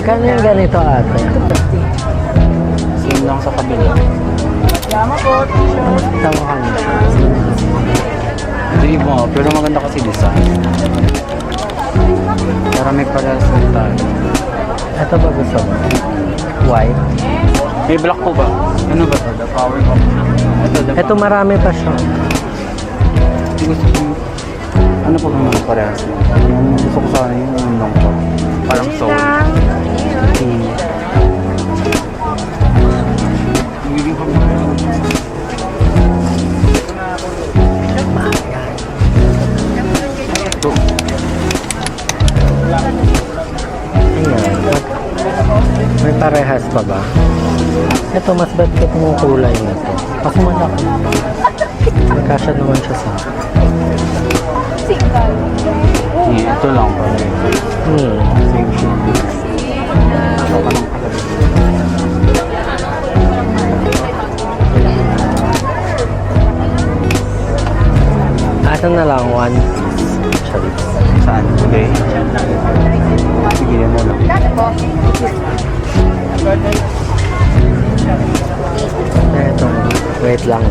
Magkano yung ganito ate? Same lang sa kabila. Tawa ka na. Ito iba, pero maganda kasi design. Para may parehas na tayo. Ito ba gusto mo? White? May black po ba? Ano ba to? The power of... Ito marami pa siya. Hindi gusto ko... Ano po naman parehas na? Yung gusto ko sana yung unang ko. Parang soul. Ito. Ayan. May parehas pa ba? Ito, mas ba't mo kulay na to. Kasi malaki. Magkasya naman siya sa akin. Ito lang pa rin. Same shit. Ako pa ng kalabi. Ito na lang, one. Sorry. Saan? Okay. Sige, yan na lang. Ito, wait lang.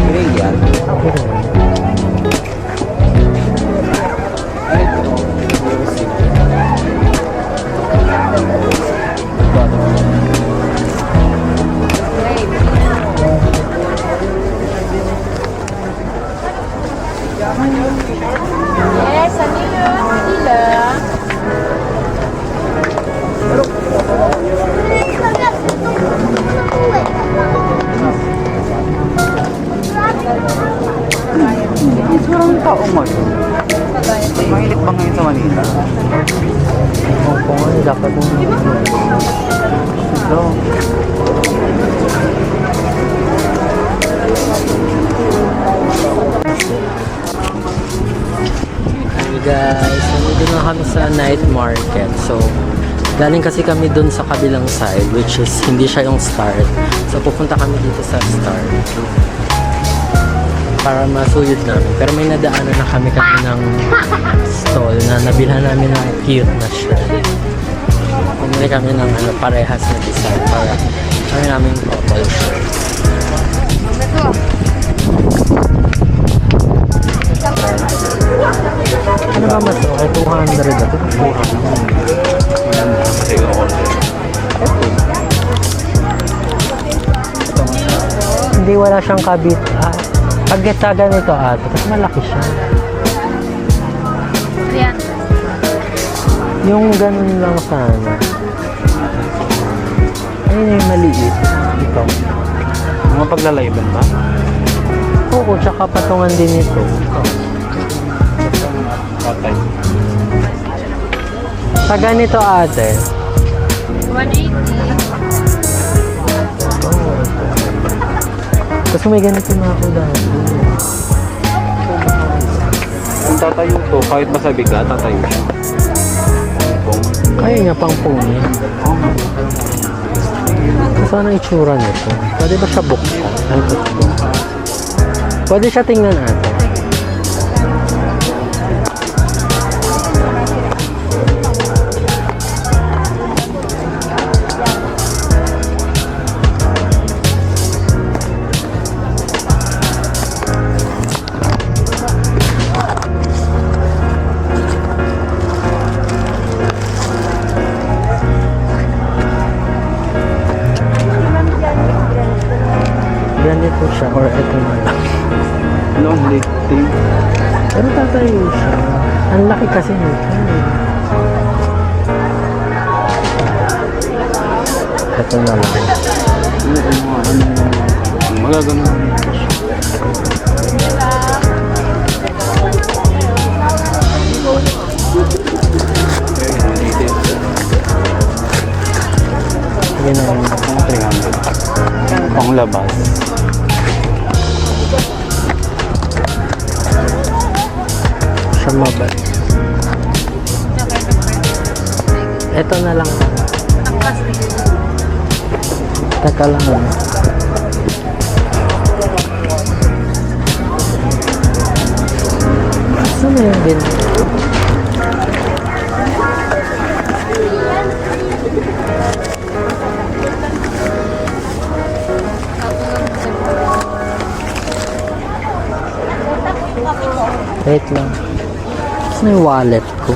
Grey yan. Yes, ano yun? Sila. Sobrang tao mo yun. Mahilig ba ngayon sa Manila? Hong Kong ay dapat mo. Ito. Hey guys, nandito na kami sa night market. So, galing kasi kami dun sa kabilang side, which is hindi siya yung start. So, pupunta kami dito sa start para masuyod namin. Pero may nadaanan na kami ng stall na nabilhan namin ng cute na shirt. Pumili kami ng parehas na design para kami namin couple shirt. Ano ba mas okay? 200 na ito? 200. Kasi order. Hindi, wala siyang kabit. Pag sa ganito ate, kasi malaki siya. Yan. Yung ganun lang sana. Ayun yung maliit. Ito. Mga paglalayban ba? Oo, tsaka patungan din ito. Patay. Sa ganito ate. 180. Oo. Kasi may ganito na ako dahil. Kung tatayo to, kahit masabi ka, tatayo siya. Kaya nga pang pungin. So, ano itsura nito? Pwede ba siya buksan? Ano ito? Pwede siya tingnan ate. Ganito siya or ito na lang. Long lifting. Pero tatayo siya. Ang laki kasi nito. Ito na lang. Magaganon. Sige na yun. 300. Pang labas. Siya mabal. Ito na lang. Teka lang. Ano yun din? Wait lang. Saan yung wallet ko?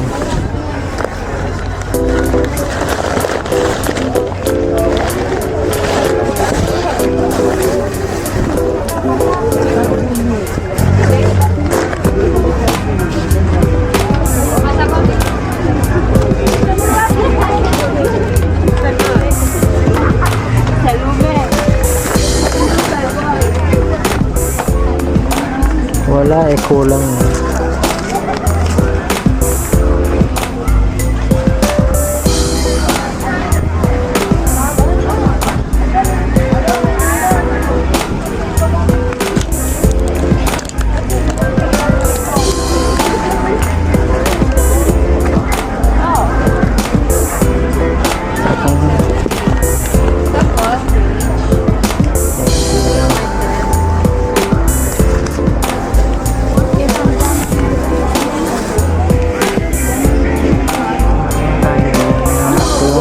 Wala eh, kulang.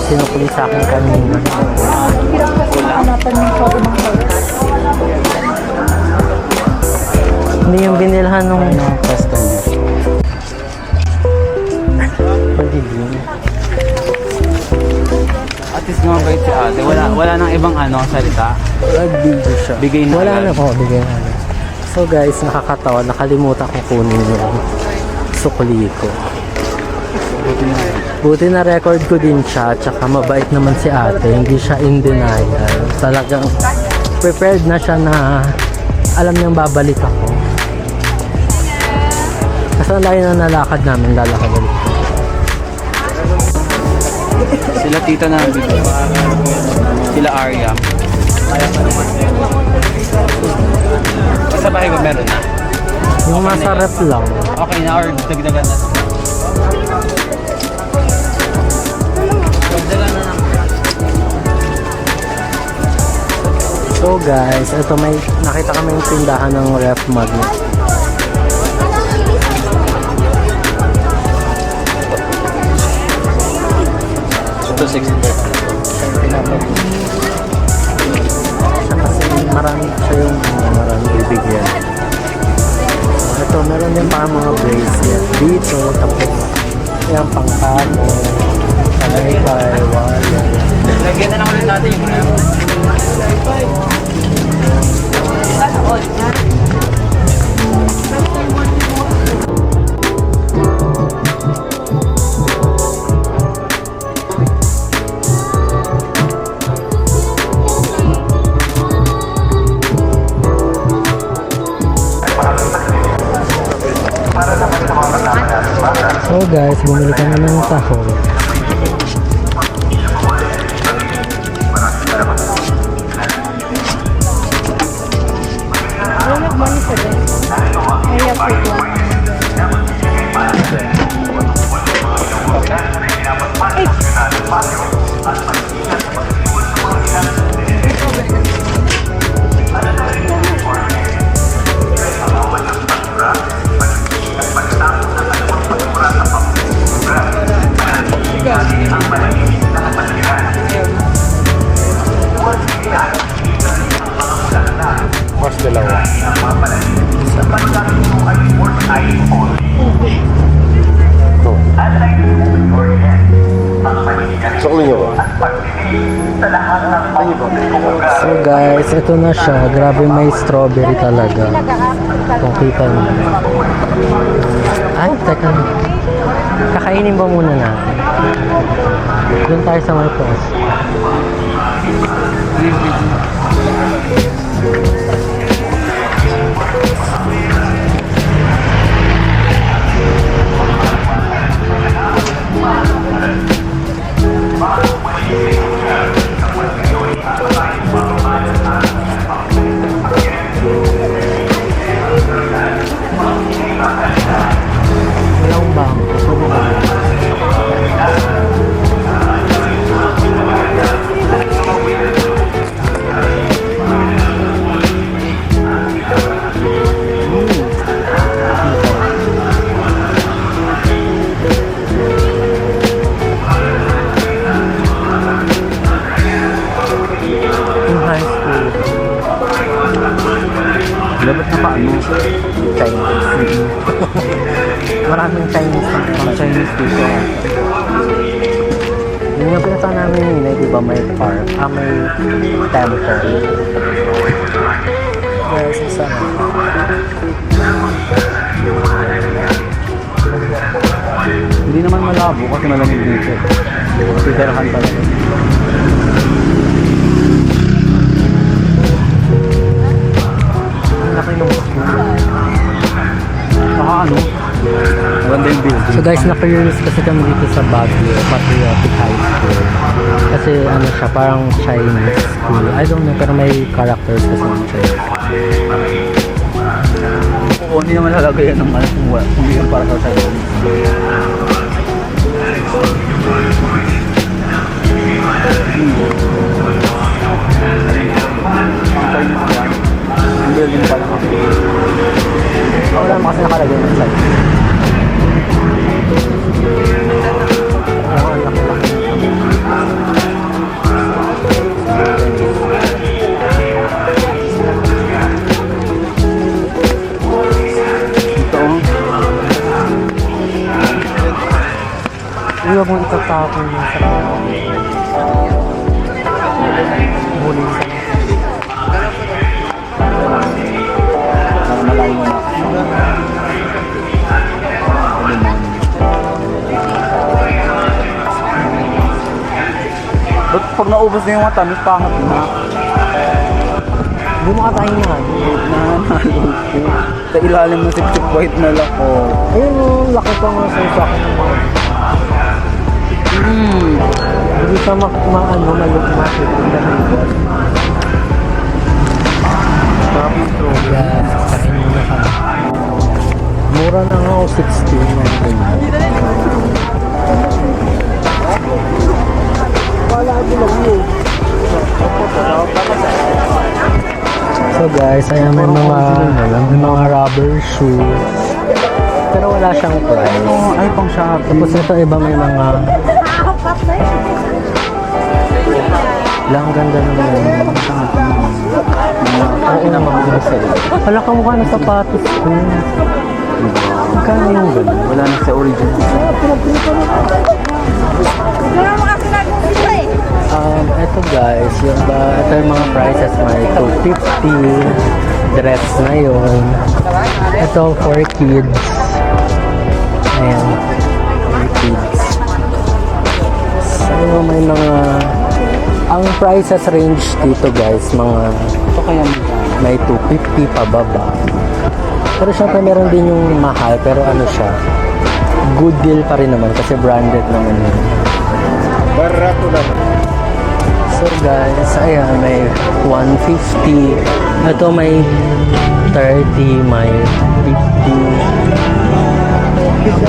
Sinukuli sa akin kanina. Hindi yung binilhan nung customer. Pwede din. At least mabait si ate. Wala nang ibang salita. Nag-video siya. Bigay na Wala agad. na po, bigay na. So guys, nakakatawa. Nakalimutan ko kunin yung sukli ko. Buti na record ko din siya. Tsaka mabait naman si ate. Hindi siya in denial. Talagang prepared na siya na alam niyang babalik ako. Kasi ang layo na nalakad namin, lalakad ulit. Sila tita na dito. Sila Arya. Sa bahay ba meron na? Yung masarap lang. Okay na or dagdagan na. Dagdagan na lang. So guys, ito may nakita kami yung tindahan ng ref magnet. Ito 60. Siya kasi marami siya yung marami bibigyan. Ito, meron din pa mga bracelet dito. Tapos, yung pangkano, palay-palay, wallet. Lagyan na lang ulit natin yung ref. So guys, bumili kami ng taho. Mas dalawa. So guys, ito na siya. Grabe, may strawberry talaga. Kung kita nyo. Ay, teka. Kakainin ba muna natin? Doon tayo sa may post. Walang bang. Chinese. Maraming Chinese. Mga Chinese dito. Yung napinata namin yun, di ba may park? May temple. Yes, isa na. Hindi naman malabo kasi malamig dito. Titirahan talaga. Ang laki ng school. Saka ano? Maganda yung building. So guys, na-curious kasi kami dito sa Baguio, Patriotic High School. Kasi ano siya, parang Chinese school. I don't know, pero may characters kasi ng Chinese. Oo, hindi naman lalagay yan ng ano kung hindi yan para sa Chinese. Chinese yan. Yung building pa lang. Wala naman kasi nakalagay ng Chinese. Oo, ang laki-laki. Ito. Huwag mong itatapon yung sa huli sa Para malayo na. Ba't pag naubos na yung matamis, pangit na. Hindi mo katayin na. Nanalo ko. Sa ilalim ng sip-sip white na lang. Oh. Ayun o, laki pa nga sa isa ng mga. Hindi siya malugma. Sarap yung throw. Yes, kain muna kami. Mura na nga o 16 na ganyan. So guys, ayan may mga rubber shoes. Pero wala siyang price. Oh, ay, pang shopping. Tapos ito iba may mga lang ganda naman. Oo naman yung sa'yo. Wala ka mukha ng sapatos ko. Magkano yung gano'n? Wala na sa original. Ito guys, ito yung mga prices. May 250 dress na yun. Ito for kids. Ayan, for kids. So, may mga ang prices range dito guys, mga Ito kaya may 250 pababa. Pero syempre meron din yung mahal, pero ano siya, good deal pa rin naman kasi branded naman yun. barato lang. So guys, ayan, may 150. Ito may 30, may 50.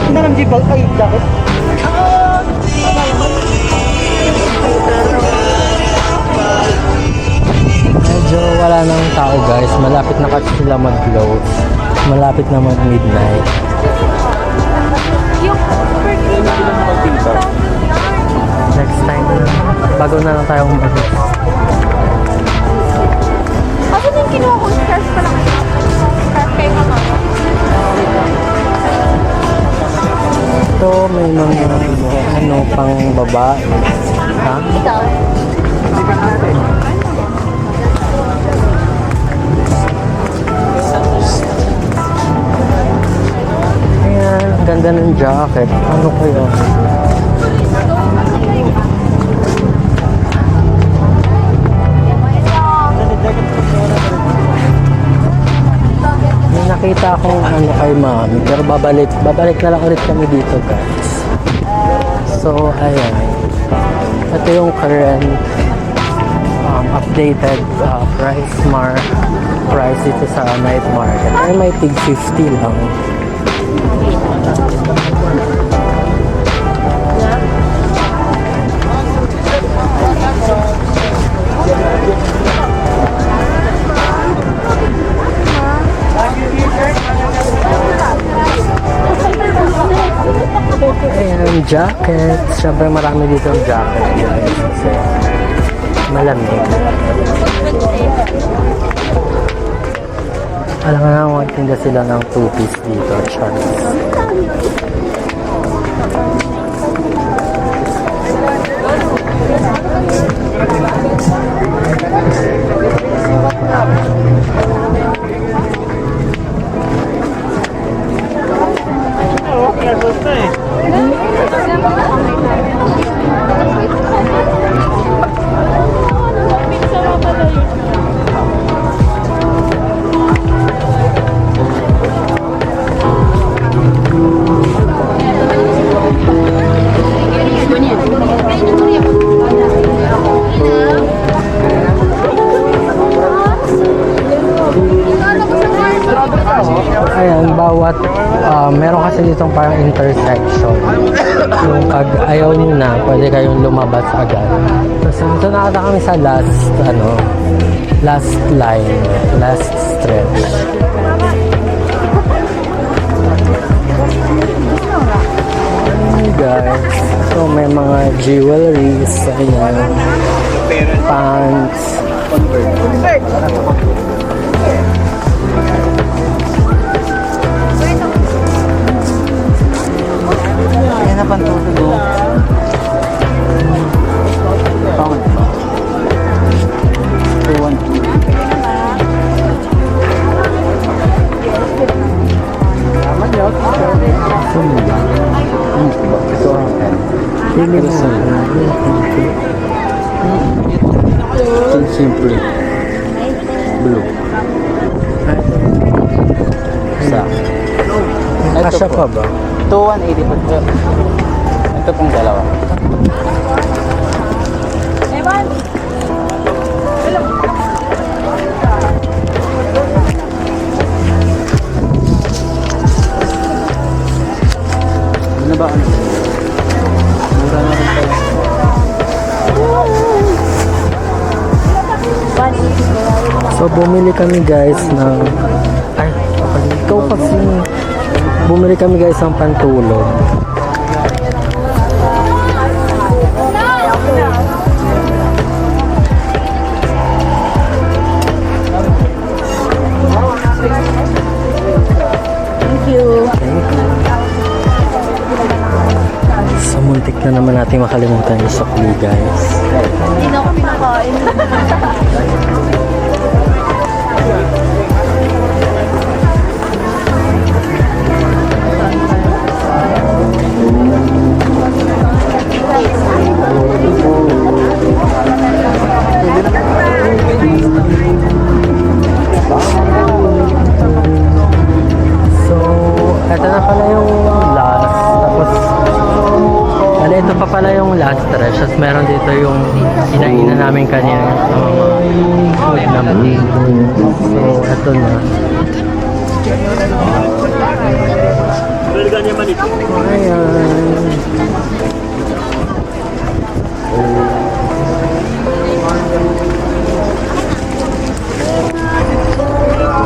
Naram di bag ay dapat. Medyo wala nang tao guys. Malapit na kasi sila mag-close. Malapit na mag-midnight. Next time na. Bago na lang tayo umalis. Ako din kinuha ko scarf pa lang. Scarf kay mama. Ito may mga ano pang babae. Ha? Ikaw? Ayan, ang ganda ng jacket. Ano kaya? May nakita akong ano kay mami, pero babalik na lang ulit kami dito guys. So, ayan. Ito yung current updated price dito sa night market. Ay, may tig 50 lang. Ayan, jacket. Siyempre marami dito ang jacket guys. Kasi malamig. Alam nga naman, magtinda sila ng 2-piece dito, Charles. Ayan, bawat meron kasi ditong parang intersection. Yung pag ayaw nyo na, pwede kayong lumabas agad. So, ito na ata kami sa last line, last stretch. Hey guys, so may mga jewelries, ayan, pants. Ayan na pantulog mo. Pound. 212. Laman yun. Sumula. Ito ang pen. Pili mo. Ito simple. Blue. Isa. Kasya pa ba? 2,180 po. Ito pong dalawa. Ano ba? Mura na rin pala. So bumili kami guys ng ikaw kasi bumili kami guys ng pantulog. Thank you. So muntik na naman natin makalimutan yung sukli guys. Hindi na ako pinakain. So eto na pala yung last. Tapos ito pa pala yung last stretch. Tapos meron dito yung inainan namin kanina ng mga food naman. So eto na. Ayan.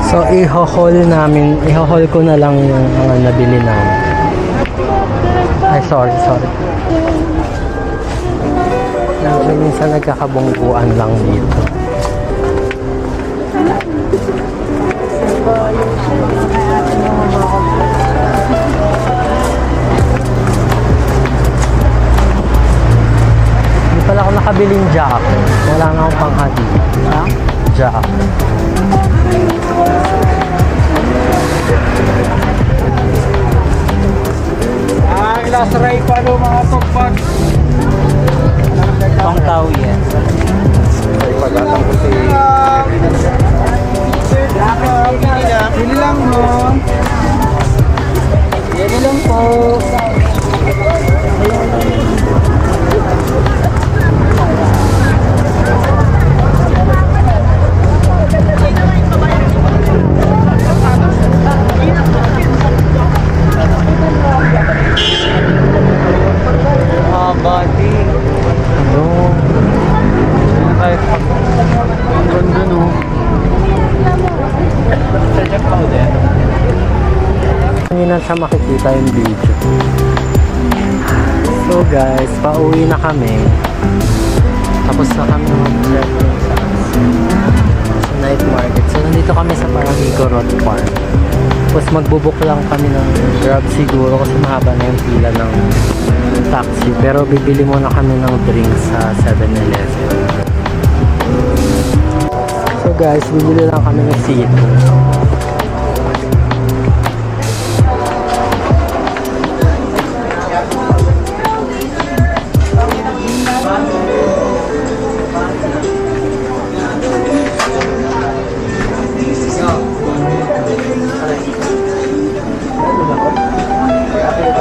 So iho-haul ko na lang yung mga nabili namin. Ay, sorry. Minsan nagkakabungguan lang dito. Hindi pala ako nakabiling jacket. Wala nga akong panghati. Jacket. Last ride pa no mga tugpag. Pang tao yan. Ay pag-atang ko si... Pili lang mo. Pili lang po. Body. Ano? Ay, ang ganda no. Check out din. Hindi na siya makikita yung video. So guys, pauwi na kami. Tapos na kami mag-check-in sa night market. So, nandito kami sa parang Igorot Park. Tapos magbubuk lang kami ng Grab siguro kasi mahaba na yung pila ng taxi. Pero bibili muna kami ng drinks sa 7-Eleven. So guys, bibili lang kami ng sito.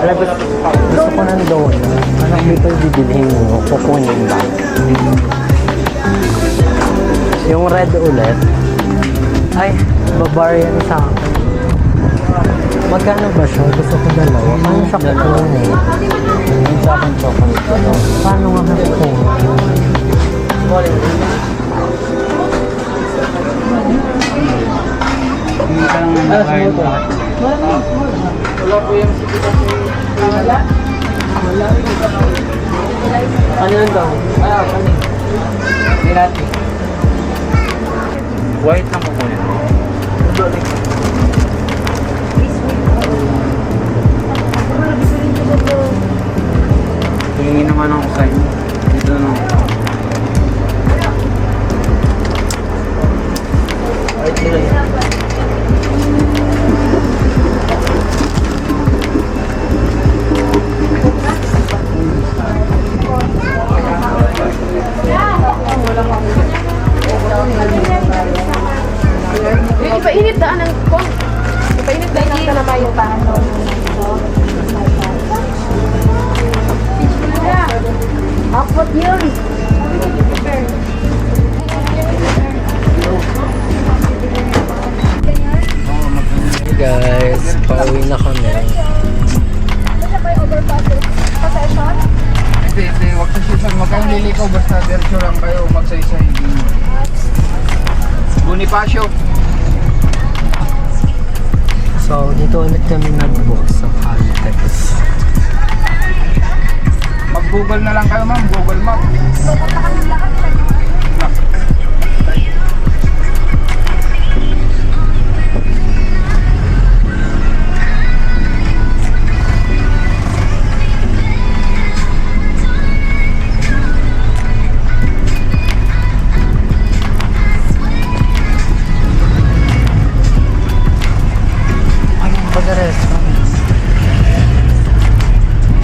Wala, gusto ko ng doon. Anong dito bibilihin mo? Kukunin ba? Yung red ulit. Ay, babar yan sa akin. Magkano ba siya? Gusto ko dalawa. Paano siya kukunin? Yung sa akin chocolate ko. Paano nga kukunin? Hindi ka lang nakain. Wala po yung sige kasi. Wala. Ano yun daw? Nilati. White lang kukunin mo. Tingin naman ako sa'yo. Dito no. White nila yan. Yung ipainit daan ng kong. Ipainit daan ng kanamay yung paano. Akot yun. Hey guys, pauwi na kami. Possession? Hindi. Huwag sa season. Huwag kayong lilikaw. Basta diretso lang kayo. Magsaysay. Bonifacio. So, dito ulit kami nag-book sa Caltex. Mag-google na lang kayo ma'am. Google Map.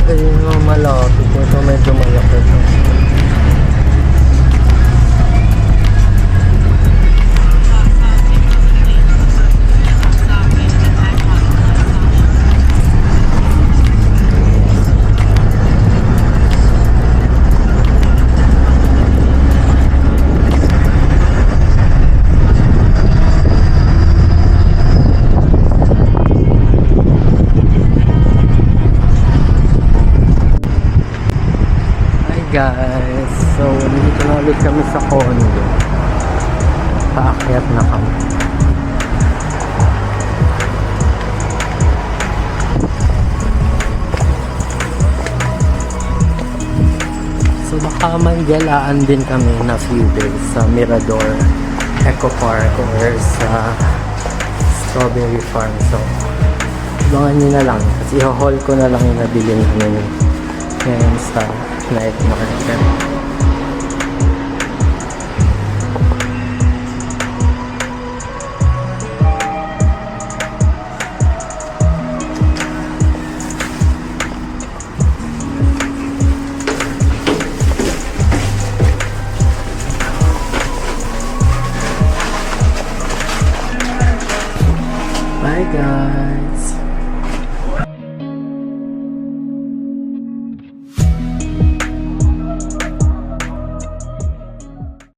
Ayun yung malapit. Ito medyo malapit. Guys, so nandito na ulit kami sa condo. Paakyat na kami. So baka manggalaan din kami na few days sa Mirador Eco Park or sa Strawberry Farm. So abangan nyo na lang kasi i-haul ko na lang yung nabili namin ngayon sa night market. Bye guys.